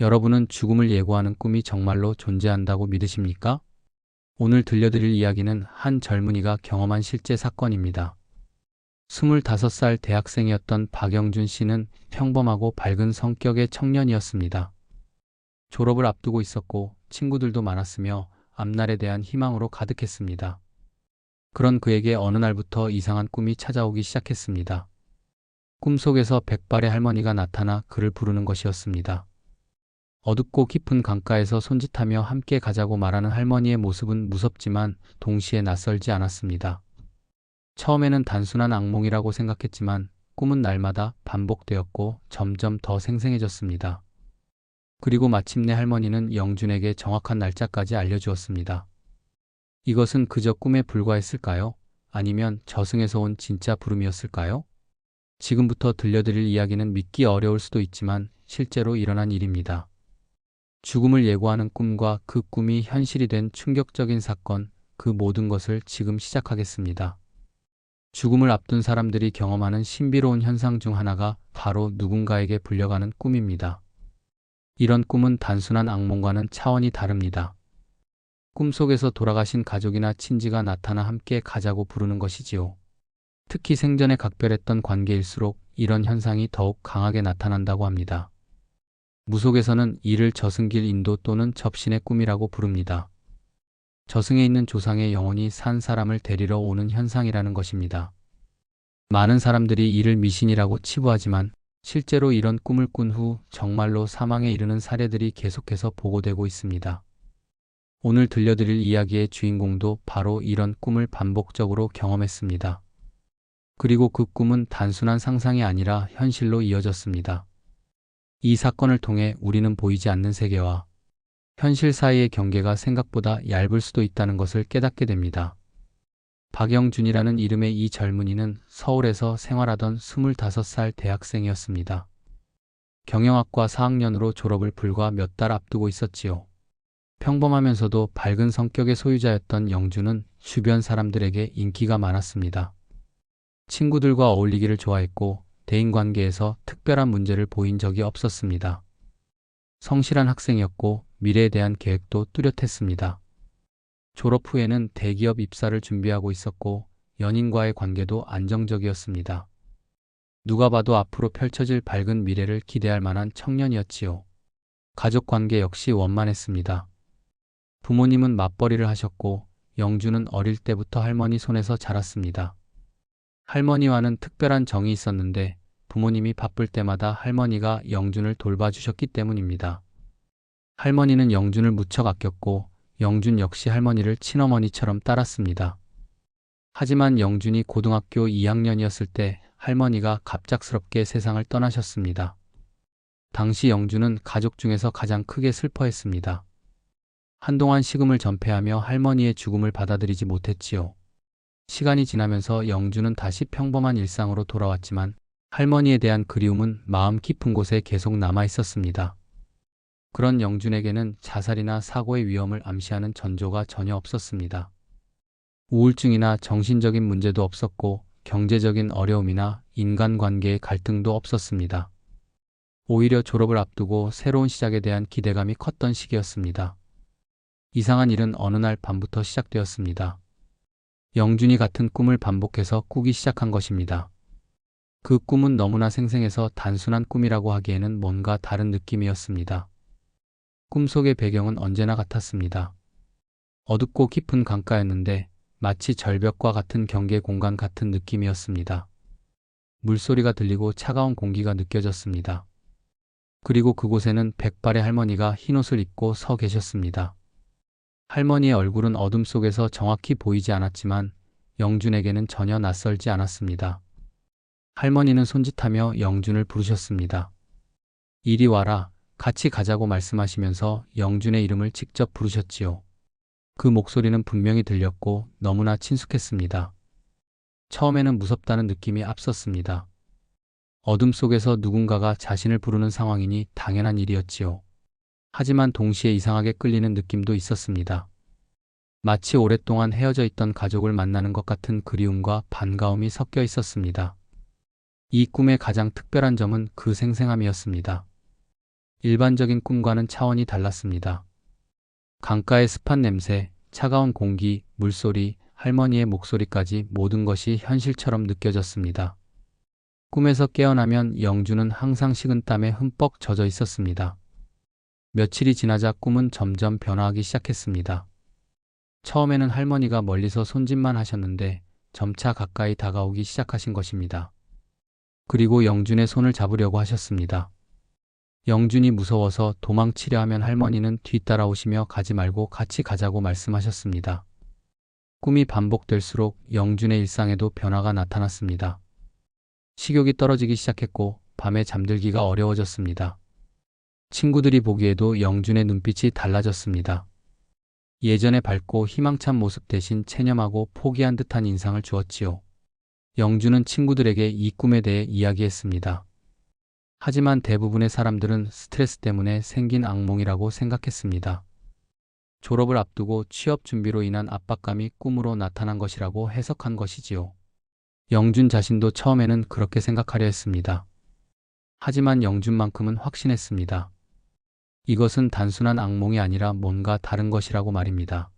여러분은 죽음을 예고하는 꿈이 정말로 존재한다고 믿으십니까? 오늘 들려드릴 이야기는 한 젊은이가 경험한 실제 사건입니다. 25살 대학생이었던 박영준 씨는 평범하고 밝은 성격의 청년이었습니다. 졸업을 앞두고 있었고 친구들도 많았으며 앞날에 대한 희망으로 가득했습니다. 그런 그에게 어느 날부터 이상한 꿈이 찾아오기 시작했습니다. 꿈속에서 백발의 할머니가 나타나 그를 부르는 것이었습니다. 어둡고 깊은 강가에서 손짓하며 함께 가자고 말하는 할머니의 모습은 무섭지만 동시에 낯설지 않았습니다. 처음에는 단순한 악몽이라고 생각했지만 꿈은 날마다 반복되었고 점점 더 생생해졌습니다. 그리고 마침내 할머니는 영준에게 정확한 날짜까지 알려주었습니다. 이것은 그저 꿈에 불과했을까요? 아니면 저승에서 온 진짜 부름이었을까요? 지금부터 들려드릴 이야기는 믿기 어려울 수도 있지만 실제로 일어난 일입니다. 죽음을 예고하는 꿈과 그 꿈이 현실이 된 충격적인 사건, 그 모든 것을 지금 시작하겠습니다. 죽음을 앞둔 사람들이 경험하는 신비로운 현상 중 하나가 바로 누군가에게 불려가는 꿈입니다. 이런 꿈은 단순한 악몽과는 차원이 다릅니다. 꿈속에서 돌아가신 가족이나 친지가 나타나 함께 가자고 부르는 것이지요. 특히 생전에 각별했던 관계일수록 이런 현상이 더욱 강하게 나타난다고 합니다. 무속에서는 이를 저승길 인도 또는 접신의 꿈이라고 부릅니다. 저승에 있는 조상의 영혼이 산 사람을 데리러 오는 현상이라는 것입니다. 많은 사람들이 이를 미신이라고 치부하지만 실제로 이런 꿈을 꾼 후 정말로 사망에 이르는 사례들이 계속해서 보고되고 있습니다. 오늘 들려드릴 이야기의 주인공도 바로 이런 꿈을 반복적으로 경험했습니다. 그리고 그 꿈은 단순한 상상이 아니라 현실로 이어졌습니다. 이 사건을 통해 우리는 보이지 않는 세계와 현실 사이의 경계가 생각보다 얇을 수도 있다는 것을 깨닫게 됩니다. 박영준이라는 이름의 이 젊은이는 서울에서 생활하던 25살 대학생이었습니다. 경영학과 4학년으로 졸업을 불과 몇 달 앞두고 있었지요. 평범하면서도 밝은 성격의 소유자였던 영준은 주변 사람들에게 인기가 많았습니다. 친구들과 어울리기를 좋아했고 대인관계에서 특별한 문제를 보인 적이 없었습니다. 성실한 학생이었고 미래에 대한 계획도 뚜렷했습니다. 졸업 후에는 대기업 입사를 준비하고 있었고 연인과의 관계도 안정적이었습니다. 누가 봐도 앞으로 펼쳐질 밝은 미래를 기대할 만한 청년이었지요. 가족 관계 역시 원만했습니다. 부모님은 맞벌이를 하셨고 영준은 어릴 때부터 할머니 손에서 자랐습니다. 할머니와는 특별한 정이 있었는데 부모님이 바쁠 때마다 할머니가 영준을 돌봐주셨기 때문입니다. 할머니는 영준을 무척 아꼈고 영준 역시 할머니를 친어머니처럼 따랐습니다. 하지만 영준이 고등학교 2학년이었을 때 할머니가 갑작스럽게 세상을 떠나셨습니다. 당시 영준은 가족 중에서 가장 크게 슬퍼했습니다. 한동안 식음을 전폐하며 할머니의 죽음을 받아들이지 못했지요. 시간이 지나면서 영준은 다시 평범한 일상으로 돌아왔지만 할머니에 대한 그리움은 마음 깊은 곳에 계속 남아 있었습니다. 그런 영준에게는 자살이나 사고의 위험을 암시하는 전조가 전혀 없었습니다. 우울증이나 정신적인 문제도 없었고 경제적인 어려움이나 인간관계의 갈등도 없었습니다. 오히려 졸업을 앞두고 새로운 시작에 대한 기대감이 컸던 시기였습니다. 이상한 일은 어느 날 밤부터 시작되었습니다. 영준이 같은 꿈을 반복해서 꾸기 시작한 것입니다. 그 꿈은 너무나 생생해서 단순한 꿈이라고 하기에는 뭔가 다른 느낌이었습니다. 꿈속의 배경은 언제나 같았습니다. 어둡고 깊은 강가였는데 마치 절벽과 같은 경계 공간 같은 느낌이었습니다. 물소리가 들리고 차가운 공기가 느껴졌습니다. 그리고 그곳에는 백발의 할머니가 흰옷을 입고 서 계셨습니다. 할머니의 얼굴은 어둠 속에서 정확히 보이지 않았지만 영준에게는 전혀 낯설지 않았습니다. 할머니는 손짓하며 영준을 부르셨습니다. 이리 와라, 같이 가자고 말씀하시면서 영준의 이름을 직접 부르셨지요. 그 목소리는 분명히 들렸고 너무나 친숙했습니다. 처음에는 무섭다는 느낌이 앞섰습니다. 어둠 속에서 누군가가 자신을 부르는 상황이니 당연한 일이었지요. 하지만 동시에 이상하게 끌리는 느낌도 있었습니다. 마치 오랫동안 헤어져 있던 가족을 만나는 것 같은 그리움과 반가움이 섞여 있었습니다. 이 꿈의 가장 특별한 점은 그 생생함이었습니다. 일반적인 꿈과는 차원이 달랐습니다. 강가의 습한 냄새, 차가운 공기, 물소리, 할머니의 목소리까지 모든 것이 현실처럼 느껴졌습니다. 꿈에서 깨어나면 영주는 항상 식은땀에 흠뻑 젖어 있었습니다. 며칠이 지나자 꿈은 점점 변화하기 시작했습니다. 처음에는 할머니가 멀리서 손짓만 하셨는데 점차 가까이 다가오기 시작하신 것입니다. 그리고 영준의 손을 잡으려고 하셨습니다. 영준이 무서워서 도망치려 하면 할머니는 뒤따라오시며 가지 말고 같이 가자고 말씀하셨습니다. 꿈이 반복될수록 영준의 일상에도 변화가 나타났습니다. 식욕이 떨어지기 시작했고 밤에 잠들기가 어려워졌습니다. 친구들이 보기에도 영준의 눈빛이 달라졌습니다. 예전의 밝고 희망찬 모습 대신 체념하고 포기한 듯한 인상을 주었지요. 영준은 친구들에게 이 꿈에 대해 이야기했습니다. 하지만 대부분의 사람들은 스트레스 때문에 생긴 악몽이라고 생각했습니다. 졸업을 앞두고 취업 준비로 인한 압박감이 꿈으로 나타난 것이라고 해석한 것이지요. 영준 자신도 처음에는 그렇게 생각하려 했습니다. 하지만 영준만큼은 확신했습니다. 이것은 단순한 악몽이 아니라 뭔가 다른 것이라고 말입니다.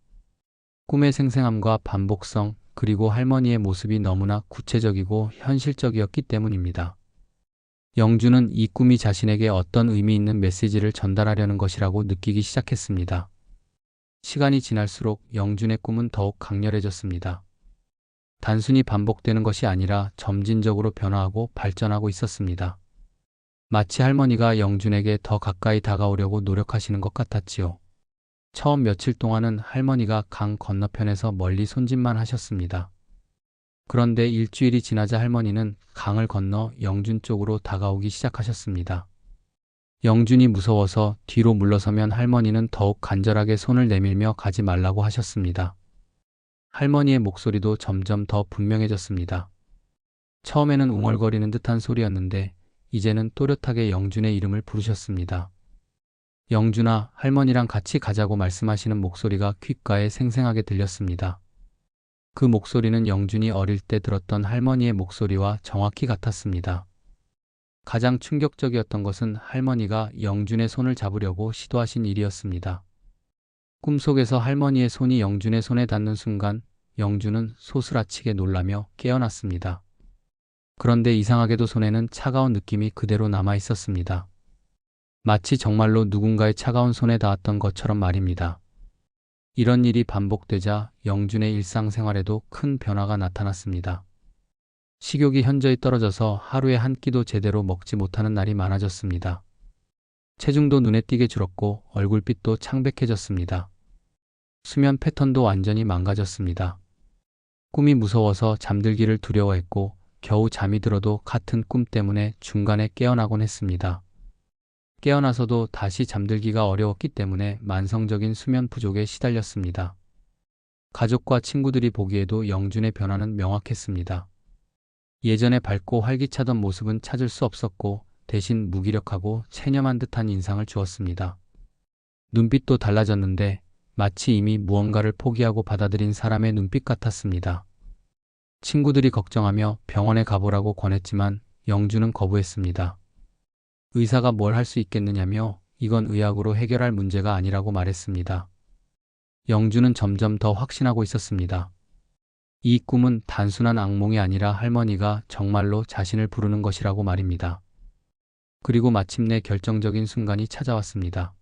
꿈의 생생함과 반복성, 그리고 할머니의 모습이 너무나 구체적이고 현실적이었기 때문입니다. 영준은 이 꿈이 자신에게 어떤 의미 있는 메시지를 전달하려는 것이라고 느끼기 시작했습니다. 시간이 지날수록 영준의 꿈은 더욱 강렬해졌습니다. 단순히 반복되는 것이 아니라 점진적으로 변화하고 발전하고 있었습니다. 마치 할머니가 영준에게 더 가까이 다가오려고 노력하시는 것 같았지요. 처음 며칠 동안은 할머니가 강 건너편에서 멀리 손짓만 하셨습니다. 그런데 일주일이 지나자 할머니는 강을 건너 영준 쪽으로 다가오기 시작하셨습니다. 영준이 무서워서 뒤로 물러서면 할머니는 더욱 간절하게 손을 내밀며 가지 말라고 하셨습니다. 할머니의 목소리도 점점 더 분명해졌습니다. 처음에는 웅얼거리는 듯한 소리였는데 이제는 또렷하게 영준의 이름을 부르셨습니다. 영준아, 할머니랑 같이 가자고 말씀하시는 목소리가 귓가에 생생하게 들렸습니다. 그 목소리는 영준이 어릴 때 들었던 할머니의 목소리와 정확히 같았습니다. 가장 충격적이었던 것은 할머니가 영준의 손을 잡으려고 시도하신 일이었습니다. 꿈속에서 할머니의 손이 영준의 손에 닿는 순간 영준은 소스라치게 놀라며 깨어났습니다. 그런데 이상하게도 손에는 차가운 느낌이 그대로 남아 있었습니다. 마치 정말로 누군가의 차가운 손에 닿았던 것처럼 말입니다. 이런 일이 반복되자 영준의 일상생활에도 큰 변화가 나타났습니다. 식욕이 현저히 떨어져서 하루에 한 끼도 제대로 먹지 못하는 날이 많아졌습니다. 체중도 눈에 띄게 줄었고 얼굴빛도 창백해졌습니다. 수면 패턴도 완전히 망가졌습니다. 꿈이 무서워서 잠들기를 두려워했고 겨우 잠이 들어도 같은 꿈 때문에 중간에 깨어나곤 했습니다. 깨어나서도 다시 잠들기가 어려웠기 때문에 만성적인 수면 부족에 시달렸습니다. 가족과 친구들이 보기에도 영준의 변화는 명확했습니다. 예전에 밝고 활기차던 모습은 찾을 수 없었고 대신 무기력하고 체념한 듯한 인상을 주었습니다. 눈빛도 달라졌는데 마치 이미 무언가를 포기하고 받아들인 사람의 눈빛 같았습니다. 친구들이 걱정하며 병원에 가보라고 권했지만 영준은 거부했습니다. 의사가 뭘 할 수 있겠느냐며 이건 의학으로 해결할 문제가 아니라고 말했습니다. 영준은 점점 더 확신하고 있었습니다. 이 꿈은 단순한 악몽이 아니라 할머니가 정말로 자신을 부르는 것이라고 말입니다. 그리고 마침내 결정적인 순간이 찾아왔습니다.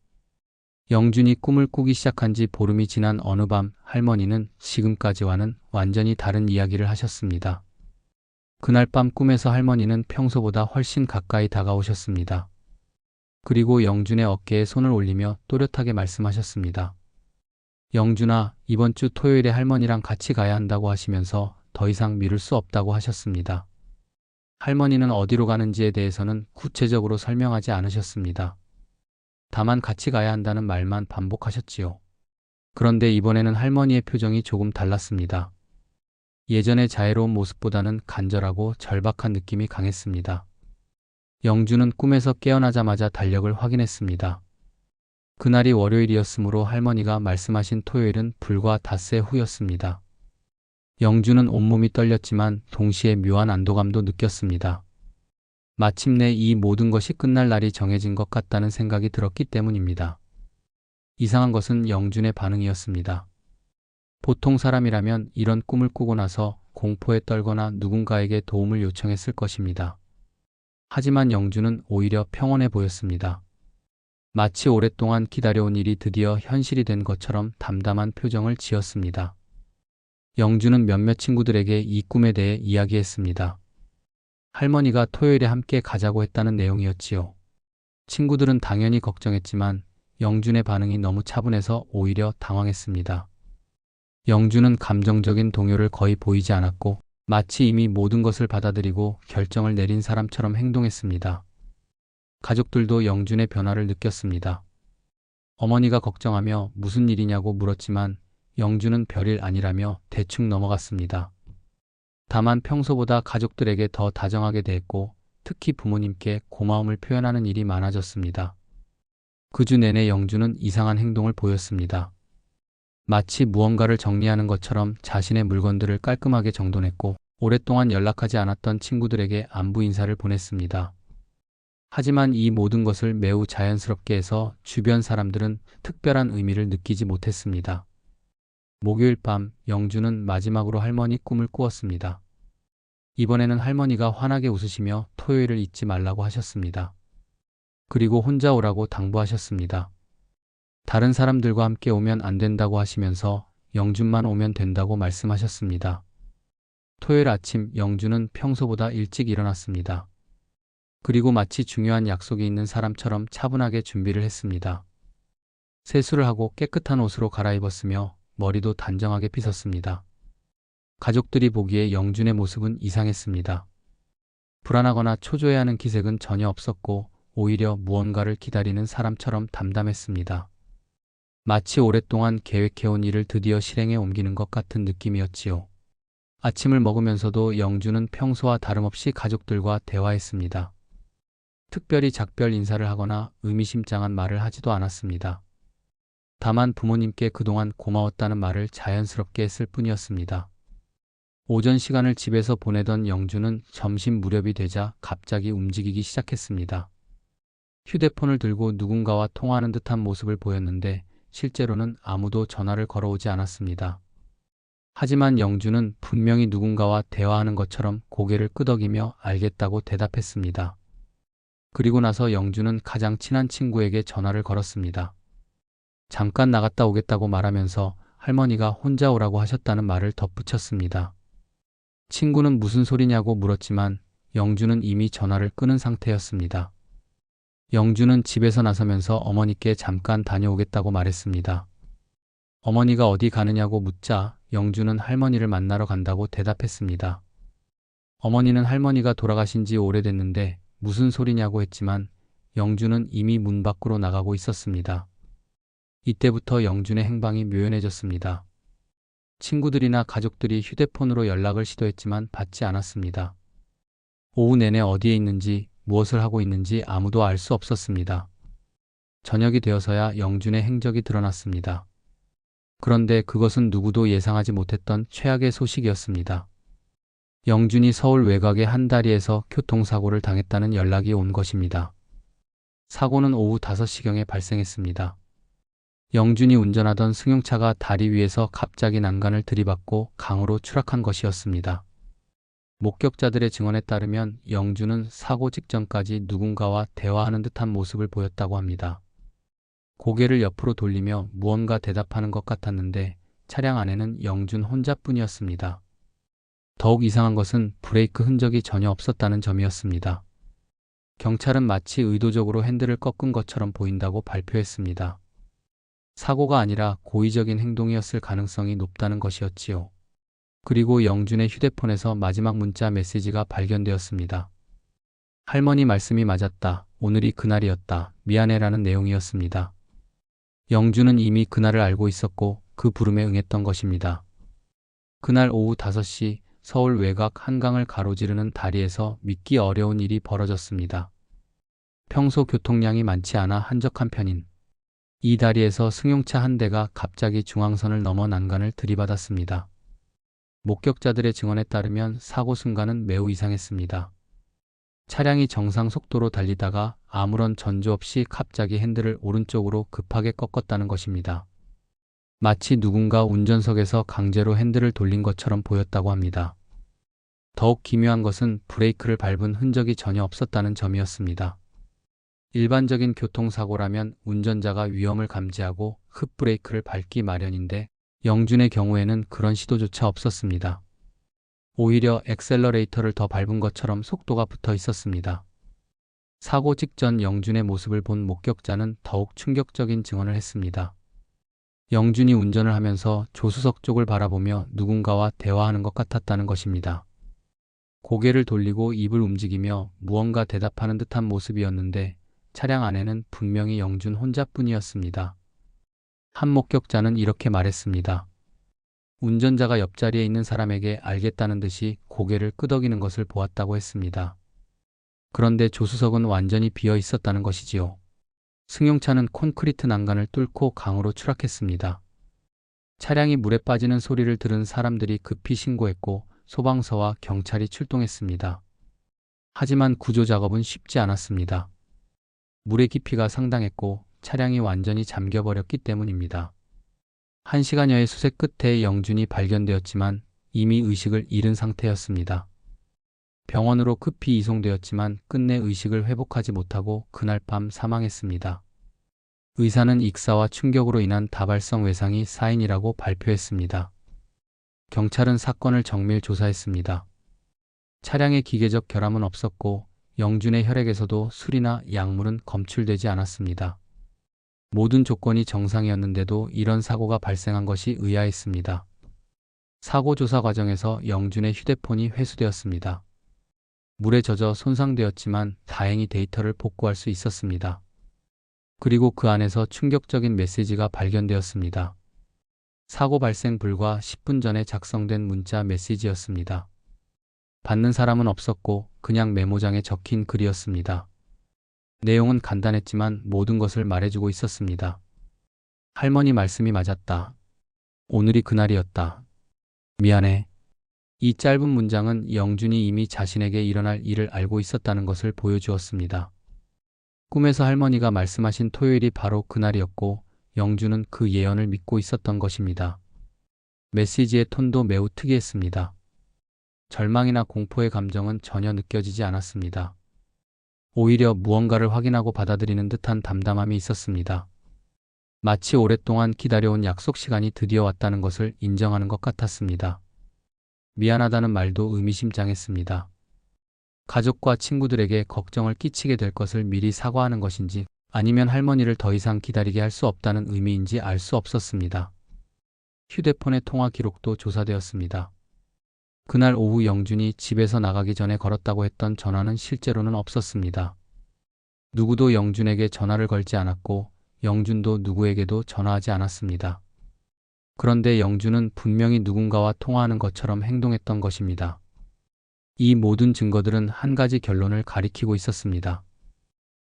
영준이 꿈을 꾸기 시작한 지 보름이 지난 어느 밤 할머니는 지금까지와는 완전히 다른 이야기를 하셨습니다. 그날 밤 꿈에서 할머니는 평소보다 훨씬 가까이 다가오셨습니다. 그리고 영준의 어깨에 손을 올리며 또렷하게 말씀하셨습니다. 영준아, 이번 주 토요일에 할머니랑 같이 가야 한다고 하시면서 더 이상 미룰 수 없다고 하셨습니다. 할머니는 어디로 가는지에 대해서는 구체적으로 설명하지 않으셨습니다. 다만 같이 가야 한다는 말만 반복하셨지요. 그런데 이번에는 할머니의 표정이 조금 달랐습니다. 예전의 자애로운 모습보다는 간절하고 절박한 느낌이 강했습니다. 영준은 꿈에서 깨어나자마자 달력을 확인했습니다. 그날이 월요일이었으므로 할머니가 말씀하신 토요일은 불과 닷새 후였습니다. 영준은 온몸이 떨렸지만 동시에 묘한 안도감도 느꼈습니다. 마침내 이 모든 것이 끝날 날이 정해진 것 같다는 생각이 들었기 때문입니다. 이상한 것은 영준의 반응이었습니다. 보통 사람이라면 이런 꿈을 꾸고 나서 공포에 떨거나 누군가에게 도움을 요청했을 것입니다. 하지만 영준은 오히려 평온해 보였습니다. 마치 오랫동안 기다려온 일이 드디어 현실이 된 것처럼 담담한 표정을 지었습니다. 영준은 몇몇 친구들에게 이 꿈에 대해 이야기했습니다. 할머니가 토요일에 함께 가자고 했다는 내용이었지요. 친구들은 당연히 걱정했지만 영준의 반응이 너무 차분해서 오히려 당황했습니다. 영준은 감정적인 동요를 거의 보이지 않았고 마치 이미 모든 것을 받아들이고 결정을 내린 사람처럼 행동했습니다. 가족들도 영준의 변화를 느꼈습니다. 어머니가 걱정하며 무슨 일이냐고 물었지만 영준은 별일 아니라며 대충 넘어갔습니다. 다만 평소보다 가족들에게 더 다정하게 대했고 특히 부모님께 고마움을 표현하는 일이 많아졌습니다. 그 주 내내 영준은 이상한 행동을 보였습니다. 마치 무언가를 정리하는 것처럼 자신의 물건들을 깔끔하게 정돈했고 오랫동안 연락하지 않았던 친구들에게 안부 인사를 보냈습니다. 하지만 이 모든 것을 매우 자연스럽게 해서 주변 사람들은 특별한 의미를 느끼지 못했습니다. 목요일 밤 영준은 마지막으로 할머니 꿈을 꾸었습니다. 이번에는 할머니가 환하게 웃으시며 토요일을 잊지 말라고 하셨습니다. 그리고 혼자 오라고 당부하셨습니다. 다른 사람들과 함께 오면 안 된다고 하시면서 영준만 오면 된다고 말씀하셨습니다. 토요일 아침 영준은 평소보다 일찍 일어났습니다. 그리고 마치 중요한 약속이 있는 사람처럼 차분하게 준비를 했습니다. 세수를 하고 깨끗한 옷으로 갈아입었으며 머리도 단정하게 빗었습니다. 가족들이 보기에 영준의 모습은 이상했습니다. 불안하거나 초조해하는 기색은 전혀 없었고 오히려 무언가를 기다리는 사람처럼 담담했습니다. 마치 오랫동안 계획해온 일을 드디어 실행에 옮기는 것 같은 느낌이었지요. 아침을 먹으면서도 영준은 평소와 다름없이 가족들과 대화했습니다. 특별히 작별 인사를 하거나 의미심장한 말을 하지도 않았습니다. 다만 부모님께 그동안 고마웠다는 말을 자연스럽게 했을 뿐이었습니다. 오전 시간을 집에서 보내던 영준은 점심 무렵이 되자 갑자기 움직이기 시작했습니다. 휴대폰을 들고 누군가와 통화하는 듯한 모습을 보였는데 실제로는 아무도 전화를 걸어오지 않았습니다. 하지만 영준은 분명히 누군가와 대화하는 것처럼 고개를 끄덕이며 알겠다고 대답했습니다. 그리고 나서 영준은 가장 친한 친구에게 전화를 걸었습니다. 잠깐 나갔다 오겠다고 말하면서 할머니가 혼자 오라고 하셨다는 말을 덧붙였습니다. 친구는 무슨 소리냐고 물었지만 영준은 이미 전화를 끊은 상태였습니다. 영준은 집에서 나서면서 어머니께 잠깐 다녀오겠다고 말했습니다. 어머니가 어디 가느냐고 묻자 영준은 할머니를 만나러 간다고 대답했습니다. 어머니는 할머니가 돌아가신 지 오래됐는데 무슨 소리냐고 했지만 영준은 이미 문 밖으로 나가고 있었습니다. 이때부터 영준의 행방이 묘연해졌습니다. 친구들이나 가족들이 휴대폰으로 연락을 시도했지만 받지 않았습니다. 오후 내내 어디에 있는지 무엇을 하고 있는지 아무도 알 수 없었습니다. 저녁이 되어서야 영준의 행적이 드러났습니다. 그런데 그것은 누구도 예상하지 못했던 최악의 소식이었습니다. 영준이 서울 외곽의 한 다리에서 교통사고를 당했다는 연락이 온 것입니다. 사고는 오후 5시경에 발생했습니다. 영준이 운전하던 승용차가 다리 위에서 갑자기 난간을 들이받고 강으로 추락한 것이었습니다. 목격자들의 증언에 따르면 영준은 사고 직전까지 누군가와 대화하는 듯한 모습을 보였다고 합니다. 고개를 옆으로 돌리며 무언가 대답하는 것 같았는데 차량 안에는 영준 혼자뿐이었습니다. 더욱 이상한 것은 브레이크 흔적이 전혀 없었다는 점이었습니다. 경찰은 마치 의도적으로 핸들을 꺾은 것처럼 보인다고 발표했습니다. 사고가 아니라 고의적인 행동이었을 가능성이 높다는 것이었지요. 그리고 영준의 휴대폰에서 마지막 문자 메시지가 발견되었습니다. 할머니 말씀이 맞았다. 오늘이 그날이었다. 미안해라는 내용이었습니다. 영준은 이미 그날을 알고 있었고 그 부름에 응했던 것입니다. 그날 오후 5시 서울 외곽 한강을 가로지르는 다리에서 믿기 어려운 일이 벌어졌습니다. 평소 교통량이 많지 않아 한적한 편인 이 다리에서 승용차 한 대가 갑자기 중앙선을 넘어 난간을 들이받았습니다. 목격자들의 증언에 따르면 사고 순간은 매우 이상했습니다. 차량이 정상 속도로 달리다가 아무런 전조 없이 갑자기 핸들을 오른쪽으로 급하게 꺾었다는 것입니다. 마치 누군가 운전석에서 강제로 핸들을 돌린 것처럼 보였다고 합니다. 더욱 기묘한 것은 브레이크를 밟은 흔적이 전혀 없었다는 점이었습니다. 일반적인 교통사고라면 운전자가 위험을 감지하고 흡브레이크를 밟기 마련인데 영준의 경우에는 그런 시도조차 없었습니다. 오히려 엑셀러레이터를 더 밟은 것처럼 속도가 붙어 있었습니다. 사고 직전 영준의 모습을 본 목격자는 더욱 충격적인 증언을 했습니다. 영준이 운전을 하면서 조수석 쪽을 바라보며 누군가와 대화하는 것 같았다는 것입니다. 고개를 돌리고 입을 움직이며 무언가 대답하는 듯한 모습이었는데 차량 안에는 분명히 영준 혼자뿐이었습니다. 한 목격자는 이렇게 말했습니다. 운전자가 옆자리에 있는 사람에게 알겠다는 듯이 고개를 끄덕이는 것을 보았다고 했습니다. 그런데 조수석은 완전히 비어 있었다는 것이지요. 승용차는 콘크리트 난간을 뚫고 강으로 추락했습니다. 차량이 물에 빠지는 소리를 들은 사람들이 급히 신고했고 소방서와 경찰이 출동했습니다. 하지만 구조 작업은 쉽지 않았습니다. 물의 깊이가 상당했고 차량이 완전히 잠겨버렸기 때문입니다. 1시간여의 수색 끝에 영준이 발견되었지만 이미 의식을 잃은 상태였습니다. 병원으로 급히 이송되었지만 끝내 의식을 회복하지 못하고 그날 밤 사망했습니다. 의사는 익사와 충격으로 인한 다발성 외상이 사인이라고 발표했습니다. 경찰은 사건을 정밀 조사했습니다. 차량에 기계적 결함은 없었고 영준의 혈액에서도 술이나 약물은 검출되지 않았습니다. 모든 조건이 정상이었는데도 이런 사고가 발생한 것이 의아했습니다. 사고 조사 과정에서 영준의 휴대폰이 회수되었습니다. 물에 젖어 손상되었지만 다행히 데이터를 복구할 수 있었습니다. 그리고 그 안에서 충격적인 메시지가 발견되었습니다. 사고 발생 불과 10분 전에 작성된 문자 메시지였습니다. 받는 사람은 없었고 그냥 메모장에 적힌 글이었습니다. 내용은 간단했지만 모든 것을 말해주고 있었습니다. 할머니 말씀이 맞았다. 오늘이 그날이었다. 미안해. 이 짧은 문장은 영준이 이미 자신에게 일어날 일을 알고 있었다는 것을 보여주었습니다. 꿈에서 할머니가 말씀하신 토요일이 바로 그날이었고 영준은 그 예언을 믿고 있었던 것입니다. 메시지의 톤도 매우 특이했습니다. 절망이나 공포의 감정은 전혀 느껴지지 않았습니다. 오히려 무언가를 확인하고 받아들이는 듯한 담담함이 있었습니다. 마치 오랫동안 기다려온 약속 시간이 드디어 왔다는 것을 인정하는 것 같았습니다. 미안하다는 말도 의미심장했습니다. 가족과 친구들에게 걱정을 끼치게 될 것을 미리 사과하는 것인지 아니면 할머니를 더 이상 기다리게 할 수 없다는 의미인지 알 수 없었습니다. 휴대폰의 통화 기록도 조사되었습니다. 그날 오후 영준이 집에서 나가기 전에 걸었다고 했던 전화는 실제로는 없었습니다. 누구도 영준에게 전화를 걸지 않았고 영준도 누구에게도 전화하지 않았습니다. 그런데 영준은 분명히 누군가와 통화하는 것처럼 행동했던 것입니다. 이 모든 증거들은 한 가지 결론을 가리키고 있었습니다.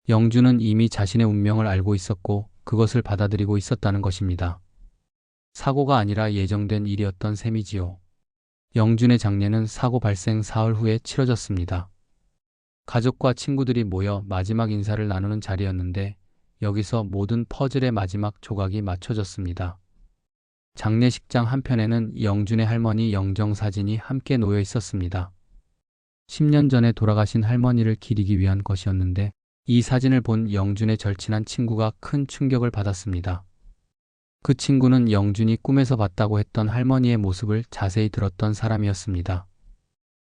영준은 이미 자신의 운명을 알고 있었고 그것을 받아들이고 있었다는 것입니다. 사고가 아니라 예정된 일이었던 셈이지요. 영준의 장례는 사고 발생 사흘 후에 치러졌습니다. 가족과 친구들이 모여 마지막 인사를 나누는 자리였는데 여기서 모든 퍼즐의 마지막 조각이 맞춰졌습니다. 장례식장 한편에는 영준의 할머니 영정 사진이 함께 놓여 있었습니다. 10년 전에 돌아가신 할머니를 기리기 위한 것이었는데 이 사진을 본 영준의 절친한 친구가 큰 충격을 받았습니다. 그 친구는 영준이 꿈에서 봤다고 했던 할머니의 모습을 자세히 들었던 사람이었습니다.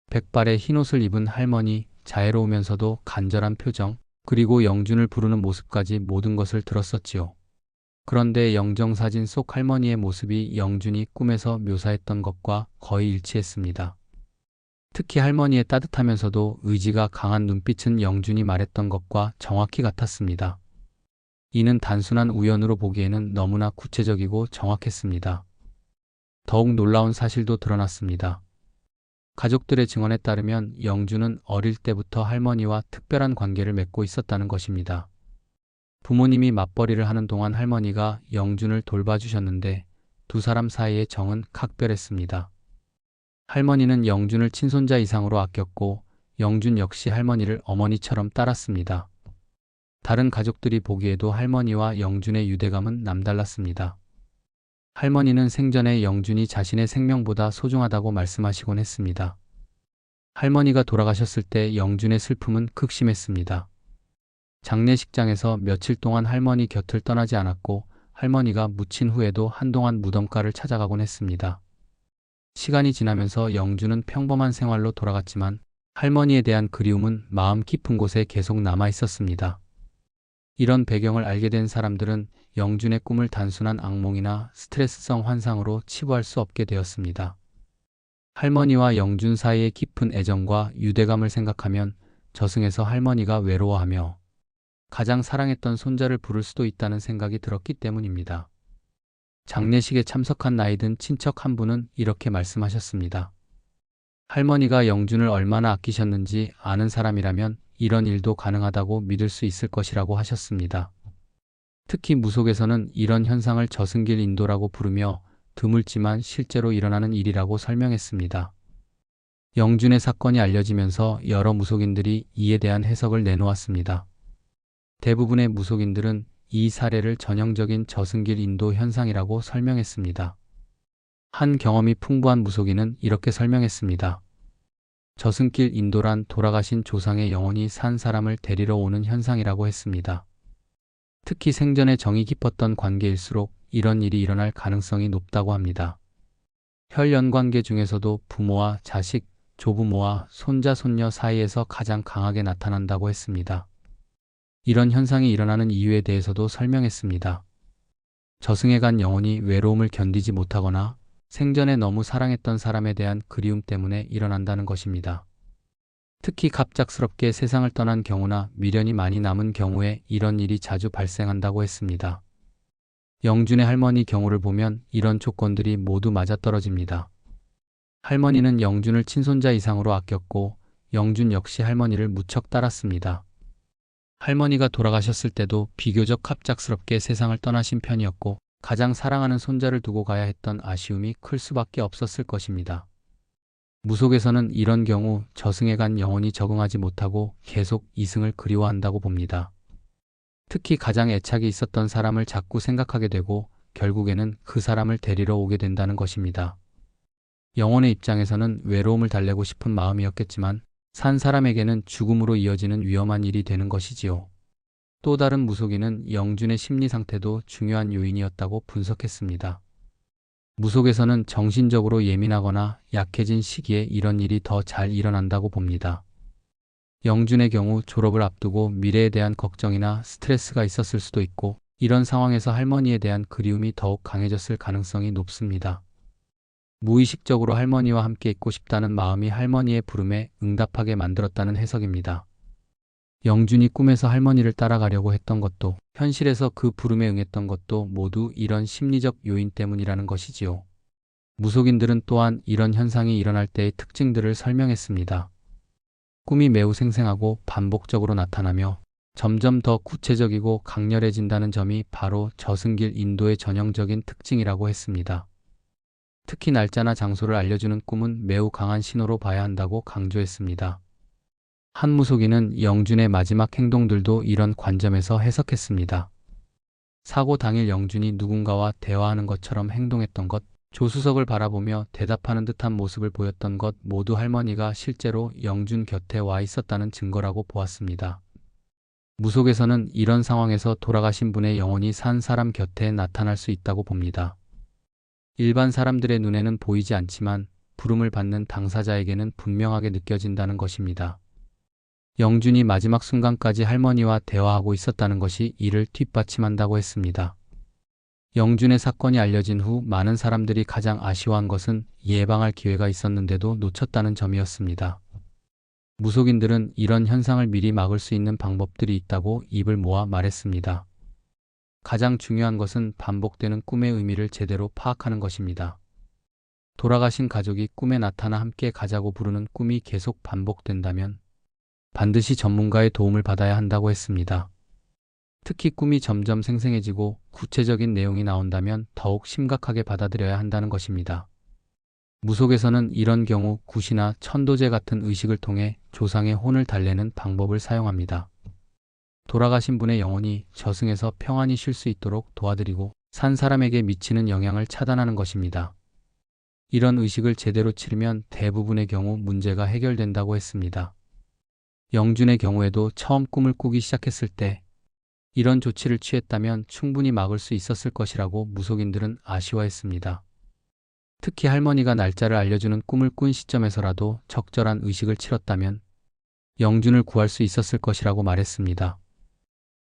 백발의 흰옷을 입은 할머니, 자애로우면서도 간절한 표정, 그리고 영준을 부르는 모습까지 모든 것을 들었었지요. 그런데 영정사진 속 할머니의 모습이 영준이 꿈에서 묘사했던 것과 거의 일치했습니다. 특히 할머니의 따뜻하면서도 의지가 강한 눈빛은 영준이 말했던 것과 정확히 같았습니다. 이는 단순한 우연으로 보기에는 너무나 구체적이고 정확했습니다. 더욱 놀라운 사실도 드러났습니다. 가족들의 증언에 따르면 영준은 어릴 때부터 할머니와 특별한 관계를 맺고 있었다는 것입니다. 부모님이 맞벌이를 하는 동안 할머니가 영준을 돌봐주셨는데 두 사람 사이의 정은 각별했습니다. 할머니는 영준을 친손자 이상으로 아꼈고 영준 역시 할머니를 어머니처럼 따랐습니다. 다른 가족들이 보기에도 할머니와 영준의 유대감은 남달랐습니다. 할머니는 생전에 영준이 자신의 생명보다 소중하다고 말씀하시곤 했습니다. 할머니가 돌아가셨을 때 영준의 슬픔은 극심했습니다. 장례식장에서 며칠 동안 할머니 곁을 떠나지 않았고 할머니가 묻힌 후에도 한동안 무덤가를 찾아가곤 했습니다. 시간이 지나면서 영준은 평범한 생활로 돌아갔지만 할머니에 대한 그리움은 마음 깊은 곳에 계속 남아 있었습니다. 이런 배경을 알게 된 사람들은 영준의 꿈을 단순한 악몽이나 스트레스성 환상으로 치부할 수 없게 되었습니다. 할머니와 영준 사이의 깊은 애정과 유대감을 생각하면 저승에서 할머니가 외로워하며 가장 사랑했던 손자를 부를 수도 있다는 생각이 들었기 때문입니다. 장례식에 참석한 나이든 친척 한 분은 이렇게 말씀하셨습니다. 할머니가 영준을 얼마나 아끼셨는지 아는 사람이라면 이런 일도 가능하다고 믿을 수 있을 것이라고 하셨습니다. 특히 무속에서는 이런 현상을 저승길 인도라고 부르며 드물지만 실제로 일어나는 일이라고 설명했습니다. 영준의 사건이 알려지면서 여러 무속인들이 이에 대한 해석을 내놓았습니다. 대부분의 무속인들은 이 사례를 전형적인 저승길 인도 현상이라고 설명했습니다. 한 경험이 풍부한 무속인은 이렇게 설명했습니다. 저승길 인도란 돌아가신 조상의 영혼이 산 사람을 데리러 오는 현상이라고 했습니다. 특히 생전에 정이 깊었던 관계일수록 이런 일이 일어날 가능성이 높다고 합니다. 혈연관계 중에서도 부모와 자식, 조부모와 손자, 손녀 사이에서 가장 강하게 나타난다고 했습니다. 이런 현상이 일어나는 이유에 대해서도 설명했습니다. 저승에 간 영혼이 외로움을 견디지 못하거나 생전에 너무 사랑했던 사람에 대한 그리움 때문에 일어난다는 것입니다. 특히 갑작스럽게 세상을 떠난 경우나 미련이 많이 남은 경우에 이런 일이 자주 발생한다고 했습니다. 영준의 할머니 경우를 보면 이런 조건들이 모두 맞아떨어집니다. 할머니는 영준을 친손자 이상으로 아꼈고 영준 역시 할머니를 무척 따랐습니다. 할머니가 돌아가셨을 때도 비교적 갑작스럽게 세상을 떠나신 편이었고 가장 사랑하는 손자를 두고 가야 했던 아쉬움이 클 수밖에 없었을 것입니다. 무속에서는 이런 경우 저승에 간 영혼이 적응하지 못하고 계속 이승을 그리워한다고 봅니다. 특히 가장 애착이 있었던 사람을 자꾸 생각하게 되고 결국에는 그 사람을 데리러 오게 된다는 것입니다. 영혼의 입장에서는 외로움을 달래고 싶은 마음이었겠지만 산 사람에게는 죽음으로 이어지는 위험한 일이 되는 것이지요. 또 다른 무속인은 영준의 심리 상태도 중요한 요인이었다고 분석했습니다. 무속에서는 정신적으로 예민하거나 약해진 시기에 이런 일이 더 잘 일어난다고 봅니다. 영준의 경우 졸업을 앞두고 미래에 대한 걱정이나 스트레스가 있었을 수도 있고 이런 상황에서 할머니에 대한 그리움이 더욱 강해졌을 가능성이 높습니다. 무의식적으로 할머니와 함께 있고 싶다는 마음이 할머니의 부름에 응답하게 만들었다는 해석입니다. 영준이 꿈에서 할머니를 따라가려고 했던 것도 현실에서 그 부름에 응했던 것도 모두 이런 심리적 요인 때문이라는 것이지요. 무속인들은 또한 이런 현상이 일어날 때의 특징들을 설명했습니다. 꿈이 매우 생생하고 반복적으로 나타나며 점점 더 구체적이고 강렬해진다는 점이 바로 저승길 인도의 전형적인 특징이라고 했습니다. 특히 날짜나 장소를 알려주는 꿈은 매우 강한 신호로 봐야 한다고 강조했습니다. 한 무속인은 영준의 마지막 행동들도 이런 관점에서 해석했습니다. 사고 당일 영준이 누군가와 대화하는 것처럼 행동했던 것, 조수석을 바라보며 대답하는 듯한 모습을 보였던 것 모두 할머니가 실제로 영준 곁에 와 있었다는 증거라고 보았습니다. 무속에서는 이런 상황에서 돌아가신 분의 영혼이 산 사람 곁에 나타날 수 있다고 봅니다. 일반 사람들의 눈에는 보이지 않지만 부름을 받는 당사자에게는 분명하게 느껴진다는 것입니다. 영준이 마지막 순간까지 할머니와 대화하고 있었다는 것이 이를 뒷받침한다고 했습니다. 영준의 사건이 알려진 후 많은 사람들이 가장 아쉬워한 것은 예방할 기회가 있었는데도 놓쳤다는 점이었습니다. 무속인들은 이런 현상을 미리 막을 수 있는 방법들이 있다고 입을 모아 말했습니다. 가장 중요한 것은 반복되는 꿈의 의미를 제대로 파악하는 것입니다. 돌아가신 가족이 꿈에 나타나 함께 가자고 부르는 꿈이 계속 반복된다면 반드시 전문가의 도움을 받아야 한다고 했습니다. 특히 꿈이 점점 생생해지고 구체적인 내용이 나온다면 더욱 심각하게 받아들여야 한다는 것입니다. 무속에서는 이런 경우 굿이나 천도제 같은 의식을 통해 조상의 혼을 달래는 방법을 사용합니다. 돌아가신 분의 영혼이 저승에서 평안히 쉴 수 있도록 도와드리고 산 사람에게 미치는 영향을 차단하는 것입니다. 이런 의식을 제대로 치르면 대부분의 경우 문제가 해결된다고 했습니다. 영준의 경우에도 처음 꿈을 꾸기 시작했을 때 이런 조치를 취했다면 충분히 막을 수 있었을 것이라고 무속인들은 아쉬워했습니다. 특히 할머니가 날짜를 알려주는 꿈을 꾼 시점에서라도 적절한 의식을 치렀다면 영준을 구할 수 있었을 것이라고 말했습니다.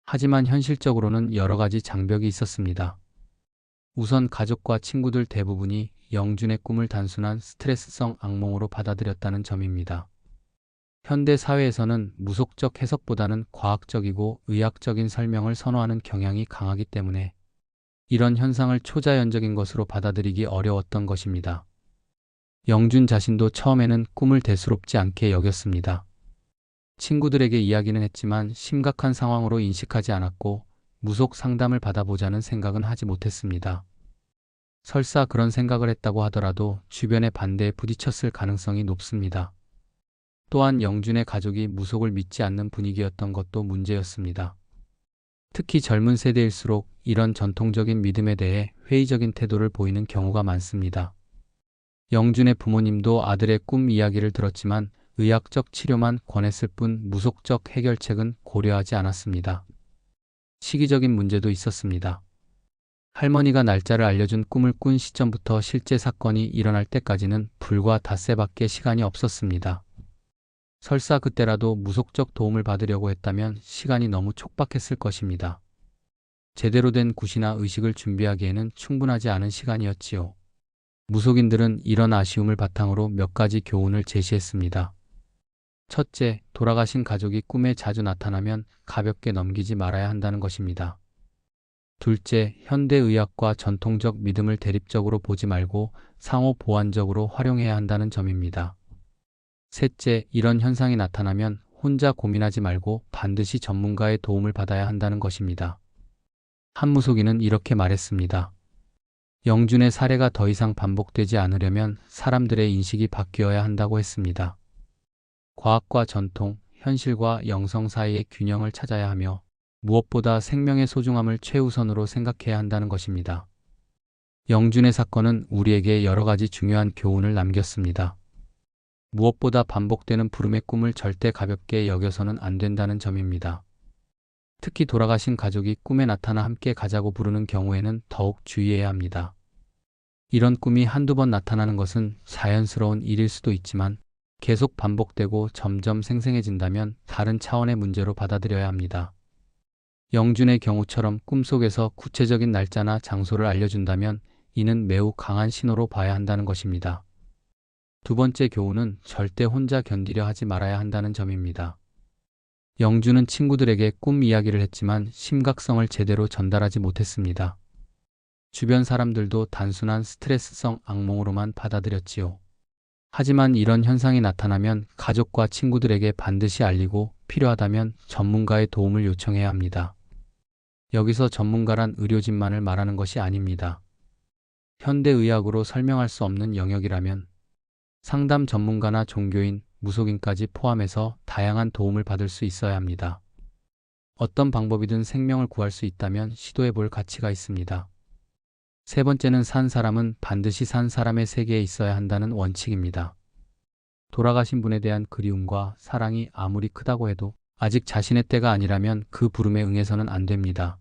하지만 현실적으로는 여러 가지 장벽이 있었습니다. 우선 가족과 친구들 대부분이 영준의 꿈을 단순한 스트레스성 악몽으로 받아들였다는 점입니다. 현대 사회에서는 무속적 해석보다는 과학적이고 의학적인 설명을 선호하는 경향이 강하기 때문에 이런 현상을 초자연적인 것으로 받아들이기 어려웠던 것입니다. 영준 자신도 처음에는 꿈을 대수롭지 않게 여겼습니다. 친구들에게 이야기는 했지만 심각한 상황으로 인식하지 않았고 무속 상담을 받아보자는 생각은 하지 못했습니다. 설사 그런 생각을 했다고 하더라도 주변의 반대에 부딪혔을 가능성이 높습니다. 또한 영준의 가족이 무속을 믿지 않는 분위기였던 것도 문제였습니다. 특히 젊은 세대일수록 이런 전통적인 믿음에 대해 회의적인 태도를 보이는 경우가 많습니다. 영준의 부모님도 아들의 꿈 이야기를 들었지만 의학적 치료만 권했을 뿐 무속적 해결책은 고려하지 않았습니다. 시기적인 문제도 있었습니다. 할머니가 날짜를 알려준 꿈을 꾼 시점부터 실제 사건이 일어날 때까지는 불과 닷새밖에 시간이 없었습니다. 설사 그때라도 무속적 도움을 받으려고 했다면 시간이 너무 촉박했을 것입니다. 제대로 된 굿이나 의식을 준비하기에는 충분하지 않은 시간이었지요. 무속인들은 이런 아쉬움을 바탕으로 몇 가지 교훈을 제시했습니다. 첫째, 돌아가신 가족이 꿈에 자주 나타나면 가볍게 넘기지 말아야 한다는 것입니다. 둘째, 현대의학과 전통적 믿음을 대립적으로 보지 말고 상호 보완적으로 활용해야 한다는 점입니다. 셋째, 이런 현상이 나타나면 혼자 고민하지 말고 반드시 전문가의 도움을 받아야 한다는 것입니다. 한 무속인은 이렇게 말했습니다. 영준의 사례가 더 이상 반복되지 않으려면 사람들의 인식이 바뀌어야 한다고 했습니다. 과학과 전통, 현실과 영성 사이의 균형을 찾아야 하며 무엇보다 생명의 소중함을 최우선으로 생각해야 한다는 것입니다. 영준의 사건은 우리에게 여러 가지 중요한 교훈을 남겼습니다. 무엇보다 반복되는 부름의 꿈을 절대 가볍게 여겨서는 안 된다는 점입니다. 특히 돌아가신 가족이 꿈에 나타나 함께 가자고 부르는 경우에는 더욱 주의해야 합니다. 이런 꿈이 한두 번 나타나는 것은 자연스러운 일일 수도 있지만 계속 반복되고 점점 생생해진다면 다른 차원의 문제로 받아들여야 합니다. 영준의 경우처럼 꿈속에서 구체적인 날짜나 장소를 알려준다면 이는 매우 강한 신호로 봐야 한다는 것입니다. 두 번째 교훈은 절대 혼자 견디려 하지 말아야 한다는 점입니다. 영준은 친구들에게 꿈 이야기를 했지만 심각성을 제대로 전달하지 못했습니다. 주변 사람들도 단순한 스트레스성 악몽으로만 받아들였지요. 하지만 이런 현상이 나타나면 가족과 친구들에게 반드시 알리고 필요하다면 전문가의 도움을 요청해야 합니다. 여기서 전문가란 의료진만을 말하는 것이 아닙니다. 현대의학으로 설명할 수 없는 영역이라면 상담 전문가나 종교인, 무속인까지 포함해서 다양한 도움을 받을 수 있어야 합니다. 어떤 방법이든 생명을 구할 수 있다면 시도해 볼 가치가 있습니다. 세 번째는 산 사람은 반드시 산 사람의 세계에 있어야 한다는 원칙입니다. 돌아가신 분에 대한 그리움과 사랑이 아무리 크다고 해도 아직 자신의 때가 아니라면 그 부름에 응해서는 안 됩니다.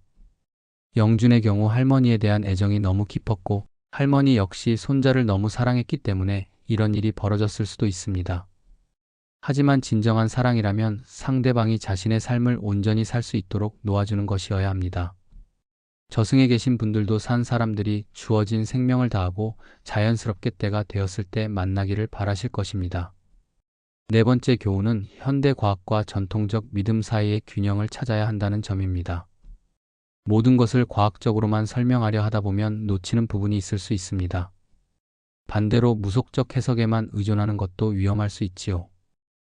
영준의 경우 할머니에 대한 애정이 너무 깊었고 할머니 역시 손자를 너무 사랑했기 때문에 이런 일이 벌어졌을 수도 있습니다. 하지만 진정한 사랑이라면 상대방이 자신의 삶을 온전히 살 수 있도록 놓아주는 것이어야 합니다. 저승에 계신 분들도 산 사람들이 주어진 생명을 다하고 자연스럽게 때가 되었을 때 만나기를 바라실 것입니다. 네 번째 교훈은 현대 과학과 전통적 믿음 사이의 균형을 찾아야 한다는 점입니다. 모든 것을 과학적으로만 설명하려 하다 보면 놓치는 부분이 있을 수 있습니다. 반대로 무속적 해석에만 의존하는 것도 위험할 수 있지요.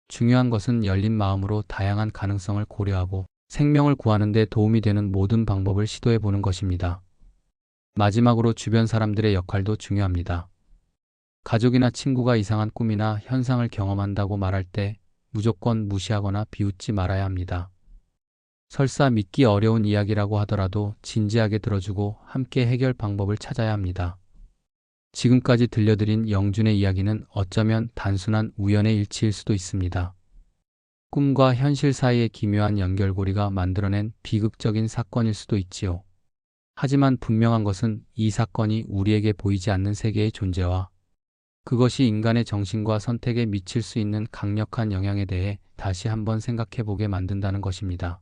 중요한 것은 열린 마음으로 다양한 가능성을 고려하고 생명을 구하는 데 도움이 되는 모든 방법을 시도해 보는 것입니다. 마지막으로 주변 사람들의 역할도 중요합니다. 가족이나 친구가 이상한 꿈이나 현상을 경험한다고 말할 때 무조건 무시하거나 비웃지 말아야 합니다. 설사 믿기 어려운 이야기라고 하더라도 진지하게 들어주고 함께 해결 방법을 찾아야 합니다. 지금까지 들려드린 영준의 이야기는 어쩌면 단순한 우연의 일치일 수도 있습니다. 꿈과 현실 사이의 기묘한 연결고리가 만들어낸 비극적인 사건일 수도 있지요. 하지만 분명한 것은 이 사건이 우리에게 보이지 않는 세계의 존재와 그것이 인간의 정신과 선택에 미칠 수 있는 강력한 영향에 대해 다시 한번 생각해 보게 만든다는 것입니다.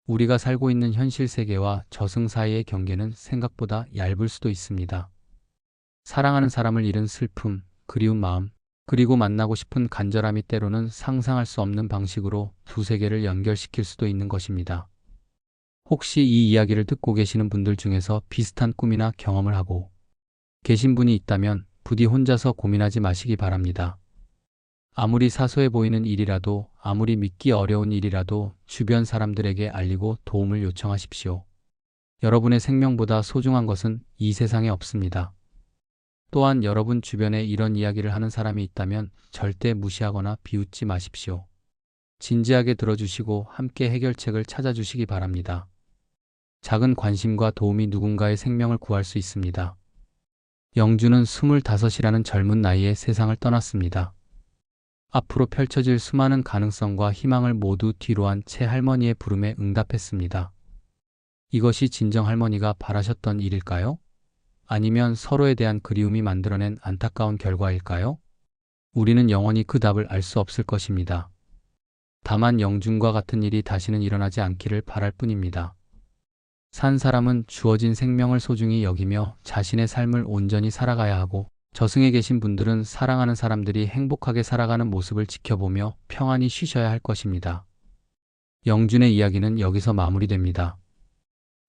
우리가 살고 있는 현실 세계와 저승 사이의 경계는 생각보다 얇을 수도 있습니다. 사랑하는 사람을 잃은 슬픔, 그리운 마음, 그리고 만나고 싶은 간절함이 때로는 상상할 수 없는 방식으로 두 세계를 연결시킬 수도 있는 것입니다. 혹시 이 이야기를 듣고 계시는 분들 중에서 비슷한 꿈이나 경험을 하고 계신 분이 있다면 부디 혼자서 고민하지 마시기 바랍니다. 아무리 사소해 보이는 일이라도, 아무리 믿기 어려운 일이라도 주변 사람들에게 알리고 도움을 요청하십시오. 여러분의 생명보다 소중한 것은 이 세상에 없습니다. 또한 여러분 주변에 이런 이야기를 하는 사람이 있다면 절대 무시하거나 비웃지 마십시오. 진지하게 들어주시고 함께 해결책을 찾아주시기 바랍니다. 작은 관심과 도움이 누군가의 생명을 구할 수 있습니다. 영준은 25이라는 젊은 나이에 세상을 떠났습니다. 앞으로 펼쳐질 수많은 가능성과 희망을 모두 뒤로한 채 할머니의 부름에 응답했습니다. 이것이 진정 할머니가 바라셨던 일일까요? 아니면 서로에 대한 그리움이 만들어낸 안타까운 결과일까요? 우리는 영원히 그 답을 알 수 없을 것입니다. 다만 영준과 같은 일이 다시는 일어나지 않기를 바랄 뿐입니다. 산 사람은 주어진 생명을 소중히 여기며 자신의 삶을 온전히 살아가야 하고, 저승에 계신 분들은 사랑하는 사람들이 행복하게 살아가는 모습을 지켜보며 평안히 쉬셔야 할 것입니다. 영준의 이야기는 여기서 마무리됩니다.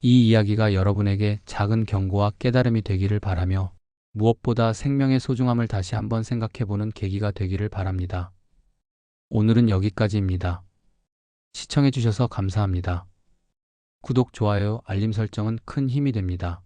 이 이야기가 여러분에게 작은 경고와 깨달음이 되기를 바라며 무엇보다 생명의 소중함을 다시 한번 생각해보는 계기가 되기를 바랍니다. 오늘은 여기까지입니다. 시청해주셔서 감사합니다. 구독, 좋아요, 알림 설정은 큰 힘이 됩니다.